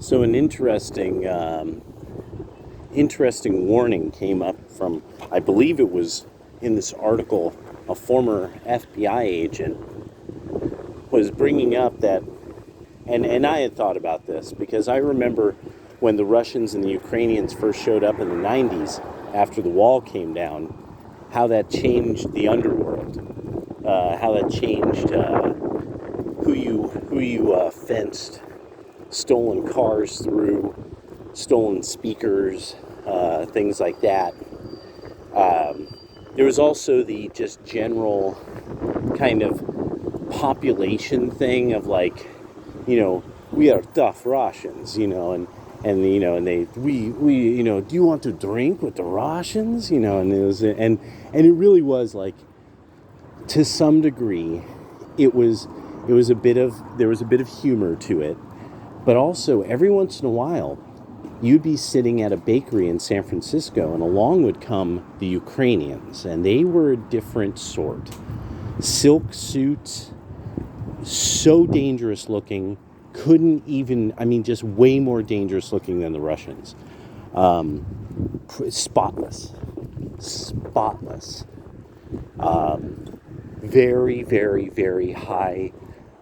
So an interesting warning came up from, I believe it was in this article, a former FBI agent was bringing up that, and I had thought about this because I remember when the Russians and the Ukrainians first showed up in the 90s after the wall came down, how that changed the underworld, how that changed who you fenced stolen cars through, stolen speakers, things like that. There was also the just general kind of population thing of like, we are tough Russians, and we do you want to drink with the Russians, and it really was like, to some degree, it was there was a bit of humor to it, but also every once in a while you'd be sitting at a bakery in San Francisco and along would come the Ukrainians, and they were a different sort. Silk suits, so dangerous looking, just way more dangerous looking than the Russians. Spotless. Very, very, very high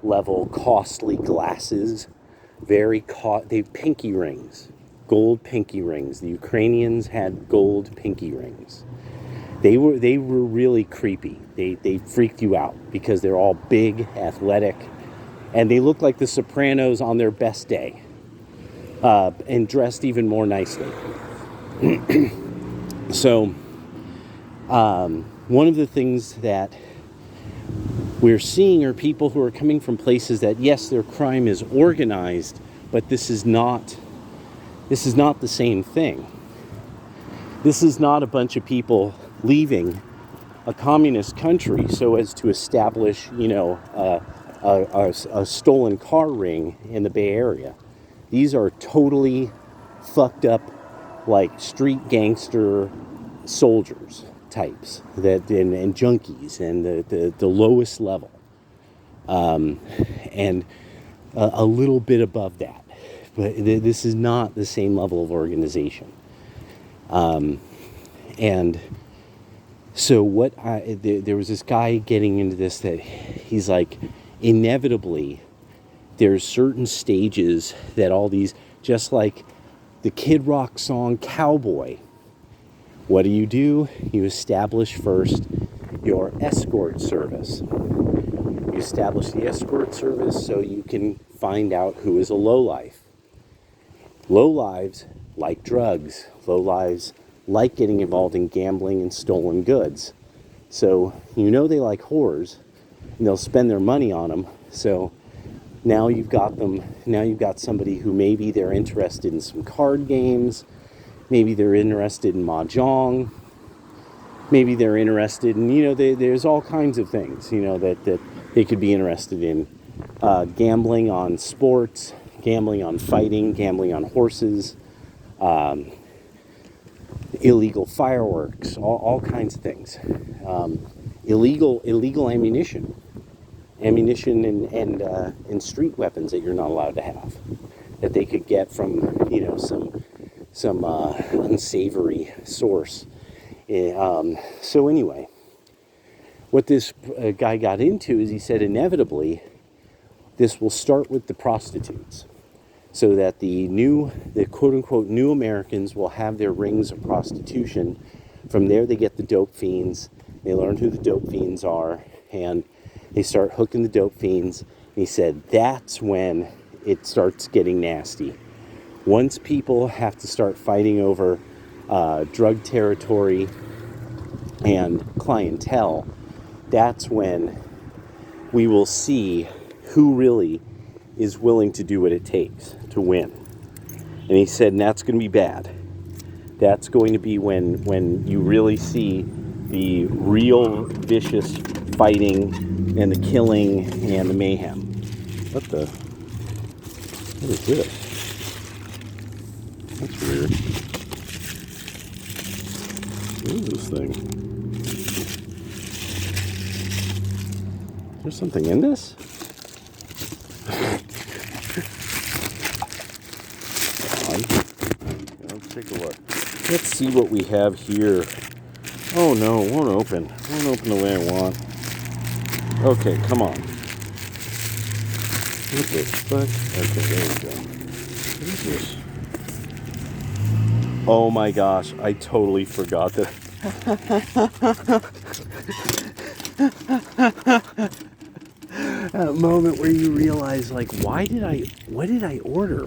level, costly glasses. They pinky rings, gold pinky rings. The Ukrainians had gold pinky rings. They were really creepy. They freaked you out because they're all big, athletic, and they looked like the Sopranos on their best day, and dressed even more nicely. So, one of the things that we're seeing are people who are coming from places that, yes, their crime is organized, but this is not the same thing. This is not a bunch of people leaving a communist country so as to establish, a stolen car ring in the Bay Area. These are totally fucked up, like street gangster soldiers types and junkies and the lowest level, and a little bit above that, but this is not the same level of organization. And so there was this guy getting into this, that he's like, inevitably there's certain stages that all these, just like the Kid Rock song Cowboy, what do? You establish first your escort service. You establish the escort service so you can find out who is a lowlife. Lowlives like drugs. Lowlives like getting involved in gambling and stolen goods. So they like whores, and they'll spend their money on them. So now you've got somebody who maybe they're interested in some card games. Maybe they're interested in mahjong. Maybe they're interested in, there's all kinds of things, that they could be interested in. Gambling on sports, gambling on fighting, gambling on horses, illegal fireworks, all kinds of things. Illegal ammunition and street weapons that you're not allowed to have, that they could get from, some unsavory source. So anyway, what this guy got into is, he said inevitably this will start with the prostitutes, so that the quote-unquote new Americans will have their rings of prostitution. From there they get the dope fiends, they learn who the dope fiends are, and they start hooking the dope fiends. And he said that's when it starts getting nasty. Once people have to start fighting over drug territory and clientele, that's when we will see who really is willing to do what it takes to win. And he said, and that's going to be bad. That's going to be when you really see the real vicious fighting and the killing and the mayhem. What is this? That's weird. What is this thing? There's something in this? take a look. Let's see what we have here. Oh no, it won't open. It won't open the way I want. Okay, come on. What the fuck? Okay, there we go. What is this? Oh my gosh, I totally forgot that. That moment where you realize, like, what did I order?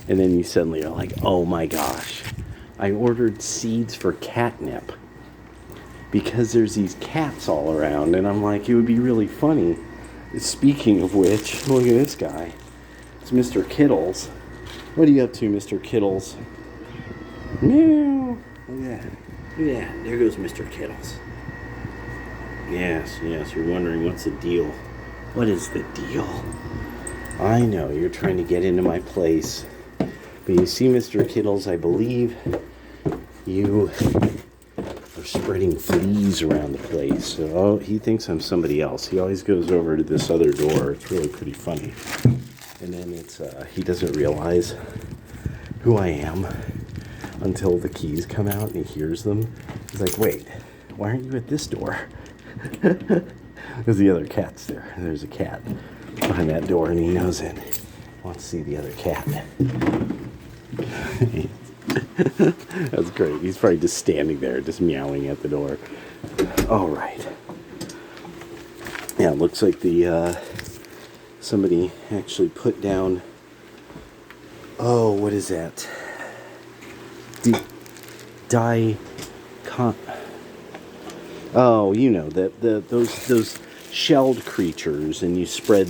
And then you suddenly are like, oh my gosh, I ordered seeds for catnip. Because there's these cats all around, and I'm like, it would be really funny. Speaking of which, look at this guy. It's Mr. Kittles. What are you up to, Mr. Kittles? Meow. Look at that. Look at that. There goes Mr. Kittles. Yes, you're wondering what's the deal. What is the deal? I know, you're trying to get into my place. But you see, Mr. Kittles, I believe you are spreading fleas around the place. So, oh, he thinks I'm somebody else. He always goes over to this other door. It's really pretty funny. And then he doesn't realize who I am until the keys come out and he hears them. He's like, wait, why aren't you at this door? Because the other cat's there. There's a cat behind that door and he knows it. He wants to see the other cat. That's great. He's probably just standing there, just meowing at the door. All right. Yeah, it looks like somebody actually put down. Oh, what is that? Oh, you know those shelled creatures, and you spread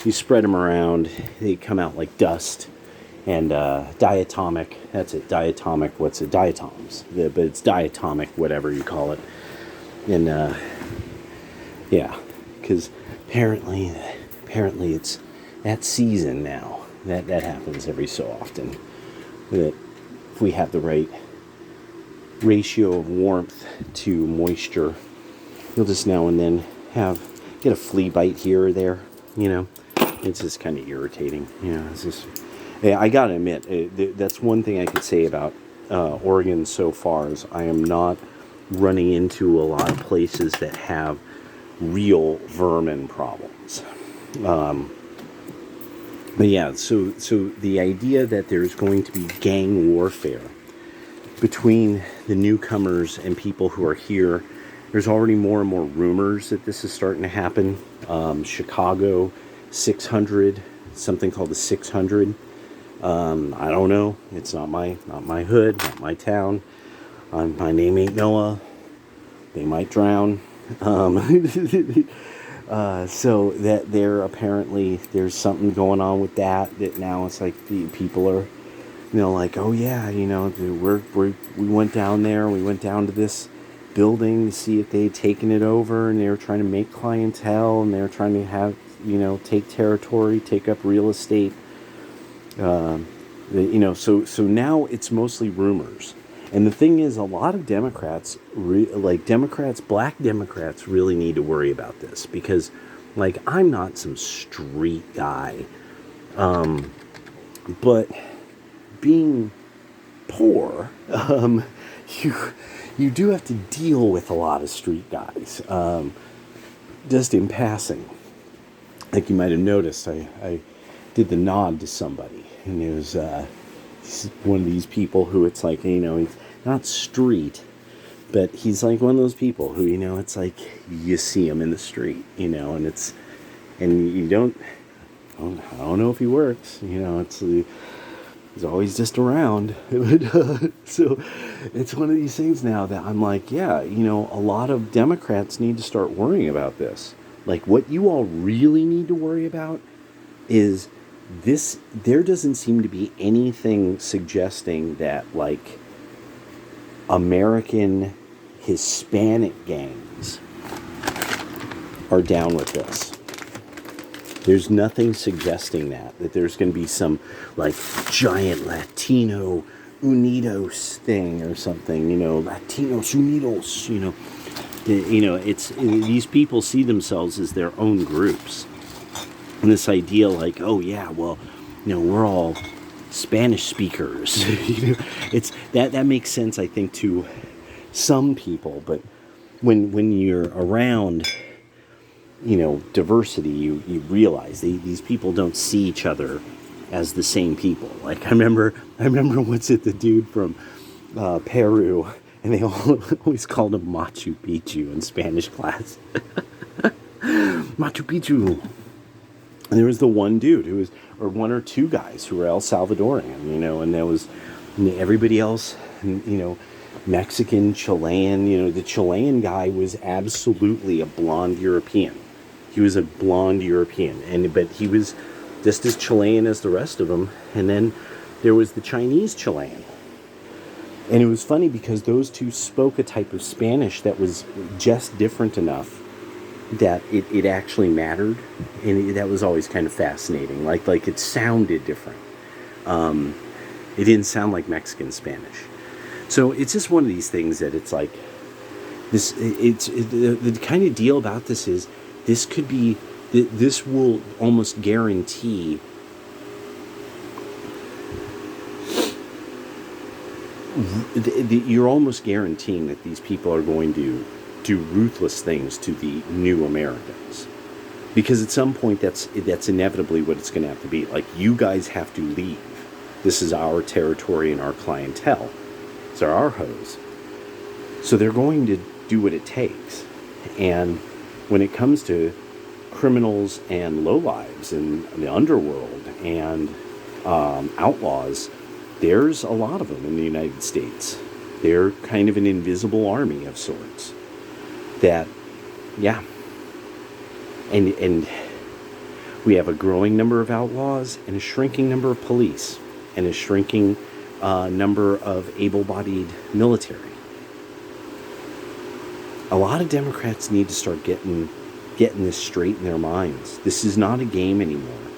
them around. They come out like dust. And diatomic, that's it, diatomic, what's it, diatoms, but it's diatomic, whatever you call it. And yeah, because apparently it's that season now. That happens every so often. That if we have the right ratio of warmth to moisture, you'll just now and then get a flea bite here or there, you know. It's just kind of irritating, you know. It's just, yeah, I gotta admit, that's one thing I could say about Oregon so far is I am not running into a lot of places that have real vermin problems. But yeah, so the idea that there's going to be gang warfare between the newcomers and people who are here, there's already more and more rumors that this is starting to happen. Chicago 600, something called the 600. I don't know. It's not my hood, not my town. My name ain't Noah. They might drown. So that there's something going on with that now it's like the people are, you know, like, oh yeah, you know, we went down there, we went down to this building to see if they had taken it over, and they were trying to make clientele, and they were trying to have, you know, take territory, take up real estate. You know, so now it's mostly rumors. And the thing is, a lot of Democrats, black Democrats, really need to worry about this because, like, I'm not some street guy, but being poor, you do have to deal with a lot of street guys. Just in passing, like you might have noticed, I did the nod to somebody, and it was one of these people who it's like, you know, he's not street, but he's like one of those people who, you know, it's like you see him in the street, you know, and you don't, I don't know if he works, you know, he's always just around. So it's one of these things now that I'm like, yeah, you know, a lot of Democrats need to start worrying about this. Like, what you all really need to worry about is this. There doesn't seem to be anything suggesting that, like, American Hispanic gangs are down with this. There's nothing suggesting that there's going to be some, like, giant Latino Unidos thing or something, you know, Latinos Unidos, you know. You know, these people see themselves as their own groups. And this idea like, oh yeah, well, you know, we're all Spanish speakers. It's that makes sense, I think, to some people, but when you're around, diversity, you realize these people don't see each other as the same people. Like I remember what's it, the dude from Peru, and they always called him Machu Picchu in Spanish class. Machu Picchu. And there was the one dude who was, or one or two guys who were El Salvadorian, and there was everybody else, Mexican, Chilean. The Chilean guy was absolutely a blonde European. He was a blonde European, but he was just as Chilean as the rest of them. And then there was the Chinese Chilean. And it was funny because those two spoke a type of Spanish that was just different enough that it actually mattered. And that was always kind of fascinating. Like it sounded different. It didn't sound like Mexican Spanish. So it's just one of these things that it's like this. The kind of deal about this is this could be, this will almost guarantee you're almost guaranteeing that these people are going to do ruthless things to the new Americans, because at some point that's inevitably what it's going to have to be. Like, you guys have to leave. This is our territory and our clientele. These are our hoes. So they're going to do what it takes. And when it comes to criminals and lowlives and the underworld and outlaws, there's a lot of them in the United States. They're kind of an invisible army of sorts. That, yeah. And we have a growing number of outlaws and a shrinking number of police and a shrinking number of able-bodied military. A lot of Democrats need to start getting this straight in their minds. This is not a game anymore.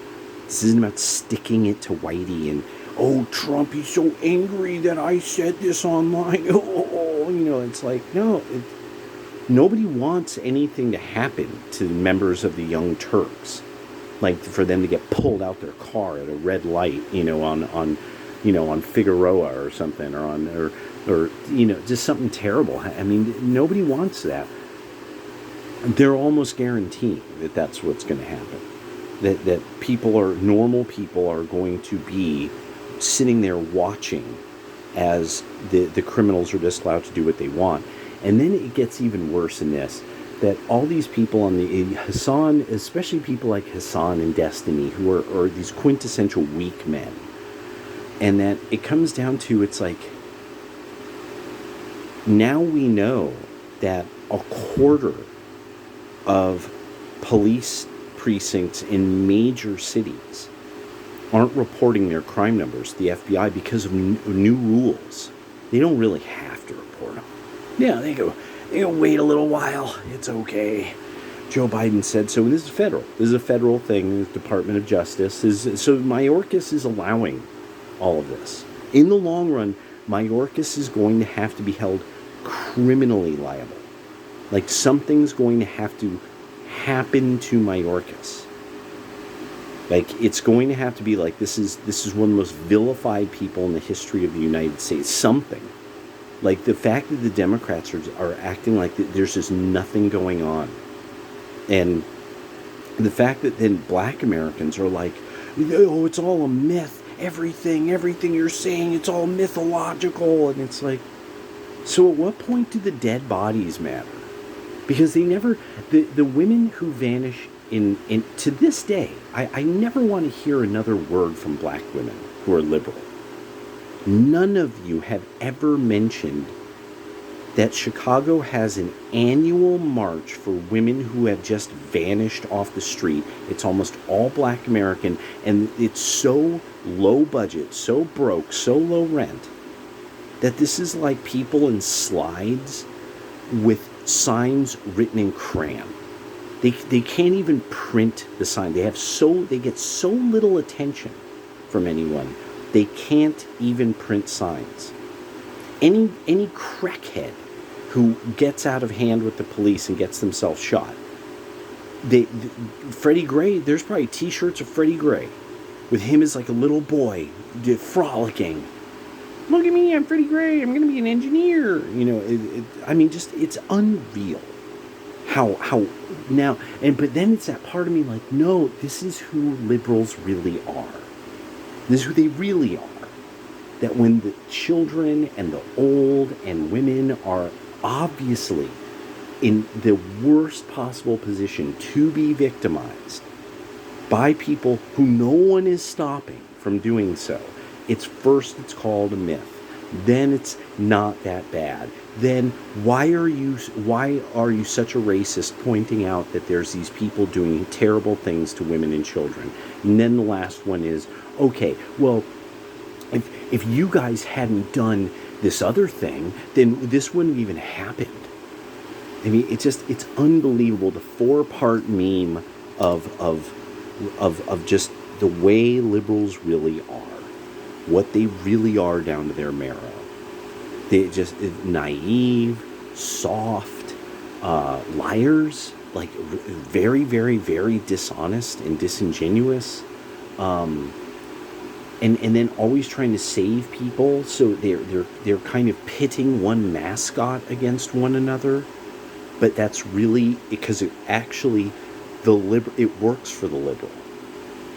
This isn't about sticking it to Whitey and, oh, Trump, he's so angry that I said this online. It's like, no, nobody wants anything to happen to members of the Young Turks. Like, for them to get pulled out their car at a red light, on Figueroa or something, or just something terrible. I mean, nobody wants that. They're almost guaranteeing that that's what's going to happen. That normal people are going to be sitting there watching as the criminals are just allowed to do what they want. And then it gets even worse in this, that all these people on the Hassan, especially people like Hassan and Destiny, who are these quintessential weak men, and that it comes down to, it's like, now we know that a quarter of police precincts in major cities aren't reporting their crime numbers to the FBI because of new rules. They don't really have to report them. Yeah, they go wait a little while. It's okay. Joe Biden said so. And this is federal. This is a federal thing. The Department of Justice so Mayorkas is allowing all of this. In the long run, Mayorkas is going to have to be held criminally liable. Like, something's going to have to happen to Mayorkas. Like, it's going to have to be like, this is one of the most vilified people in the history of the United States. Something. Like, the fact that the Democrats are acting like there's just nothing going on. And the fact that then black Americans are like, oh, it's all a myth. Everything you're saying, it's all mythological. And it's like, so at what point do the dead bodies matter? Because they never, the women who vanish in to this day, I never want to hear another word from black women who are liberal. None of you have ever mentioned that Chicago has an annual march for women who have just vanished off the street. It's almost all black American, and it's so low budget, so broke, so low rent, that this is like people in slides with signs written in crayon. They can't even print the sign. They get so little attention from anyone. They can't even print signs. Any crackhead who gets out of hand with the police and gets themselves shot. Freddie Gray, there's probably t-shirts of Freddie Gray with him as like a little boy, frolicking. Look at me, I'm pretty great. I'm going to be an engineer. I mean, just it's unreal how now. But then it's that part of me like, no, this is who liberals really are. This is who they really are. That when the children and the old and women are obviously in the worst possible position to be victimized by people who no one is stopping from doing so, it's called a myth. Then it's not that bad. Then why are you such a racist pointing out that there's these people doing terrible things to women and children? And then the last one is, okay, well, if you guys hadn't done this other thing, then this wouldn't even happened. I mean, it's unbelievable, the 4-part meme of just the way liberals really are, what they really are down to their marrow. They just naive, soft, liars, like very, very, very dishonest and disingenuous. And then always trying to save people, so they're kind of pitting one mascot against one another, but that's really because it works for the liberal.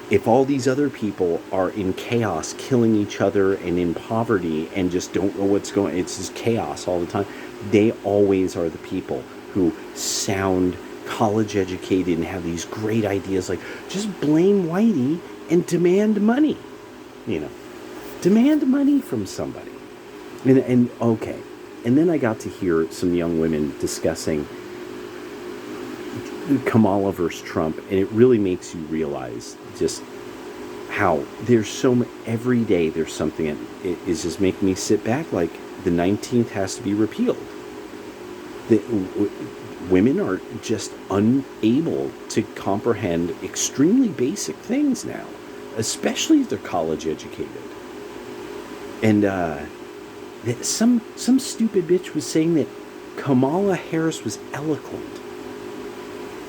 If all these other people are in chaos, killing each other and in poverty and just don't know what's going, it's just chaos all the time. They always are the people who sound college educated and have these great ideas like just blame Whitey and demand money. Demand money from somebody. And okay. And then I got to hear some young women discussing Kamala versus Trump, and it really makes you realize just how there's so much, every day there's something that is just making me sit back like the 19th has to be repealed. Women are just unable to comprehend extremely basic things now, especially if they're college educated. And some stupid bitch was saying that Kamala Harris was eloquent.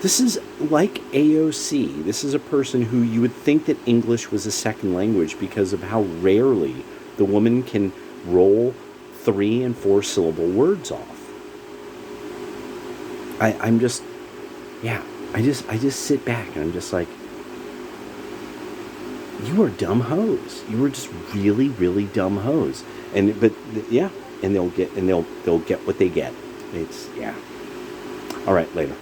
This is like AOC. This is a person who you would think that English was a second language because of how rarely the woman can roll 3 and 4 syllable words off. I just sit back and I'm just like, you are dumb hoes. You are just really, really dumb hoes. And they'll get what they get. It's, yeah. All right, later.